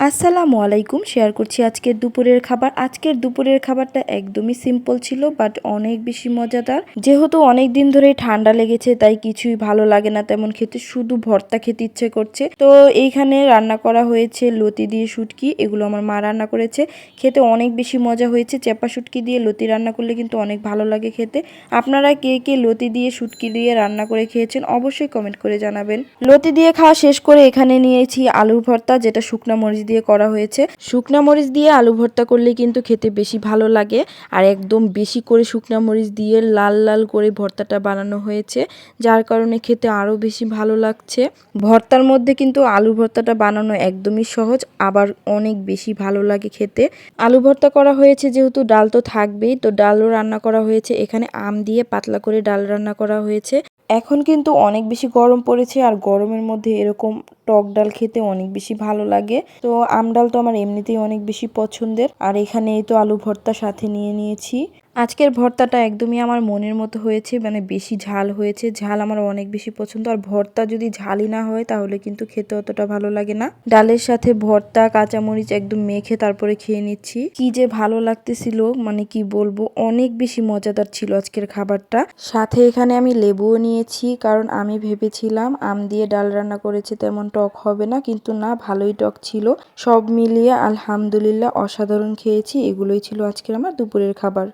আসসালামু আলাইকুম। শেয়ার করছি আজকের দুপুরের খাবার। আজকের দুপুরের খাবারটা একদমই সিম্পল ছিল, বাট অনেক বেশি মজাদার। যেহেতু অনেক দিন ধরে ঠান্ডা লেগেছে, তাই কিছুই ভালো লাগে না তেমন খেতে, শুধু ভর্তা খেতে ইচ্ছে করছে। তো এইখানে রান্না করা হয়েছে লতি দিয়ে শুটকি, এগুলো আমার মা রান্না করেছে। খেতে অনেক বেশি মজা হয়েছে। চেপা শুটকি দিয়ে লতি রান্না করলে কিন্তু অনেক ভালো লাগে খেতে। আপনারা কে কে লতি দিয়ে শুটকি দিয়ে রান্না করে খেয়েছেন অবশ্যই কমেন্ট করে জানাবেন। লতি দিয়ে খাওয়া শেষ করে এখানে নিয়েছি আলুর ভর্তা, যেটা শুকনা মরিচ দিয়ে করা হয়েছে। শুকনা মরিচ দিয়ে আলু ভর্তা করলে কিন্তু খেতে বেশি ভালো লাগে, আর একদম বেশি করে শুকনা মরিচ দিয়ে লাল লাল করে ভর্তাটা বানানো হয়েছে, যার কারণে খেতে আরো বেশি ভালো লাগছে। ভর্তার মধ্যে কিন্তু আলু ভর্তাটা বানানো একদমই সহজ, আবার অনেক বেশি ভালো লাগে খেতে। আলু ভর্তা করা হয়েছে যেহেতু ডাল তো থাকবেই, তো ডালও রান্না করা হয়েছে। এখানে আম দিয়ে পাতলা করে ডাল রান্না করা হয়েছে। এখন কিন্তু অনেক বেশি গরম পড়েছে, আর গরমের মধ্যে এরকম টক ডাল খেতে অনেক বেশি ভালো লাগে। তো আম ডাল তো আমার এমনিতেই অনেক বেশি পছন্দের। আর এখানে এই তো আলু ভর্তা সাথে নিয়ে নিয়েছি। আজকের ভর্তাটা একদমই আমার মনের মতো হয়েছে, মানে বেশি ঝাল হয়েছে। ঝাল আমার অনেক বেশি পছন্দ, আর ভর্তা যদি ঝালই না হয় তাহলে কিন্তু খেতে অতটা ভালো লাগে না। ডালের সাথে ভর্তা কাঁচামরিচ একদম মেখে তারপরে খেয়ে নিচ্ছি। কি যে ভালো লাগতেছিল, মানে কি বলবো, অনেক বেশি মজাদার ছিল আজকের খাবারটা। সাথে এখানে আমি লেবুও নিয়েছি, কারণ আমি ভেবেছিলাম আম দিয়ে ডাল রান্না করেছে তেমন টক হবে না, কিন্তু না, ভালোই টক ছিল। সব মিলিয়ে আলহামদুলিল্লাহ অসাধারণ খেয়েছি। এগুলোই ছিল আজকের আমার দুপুরের খাবার।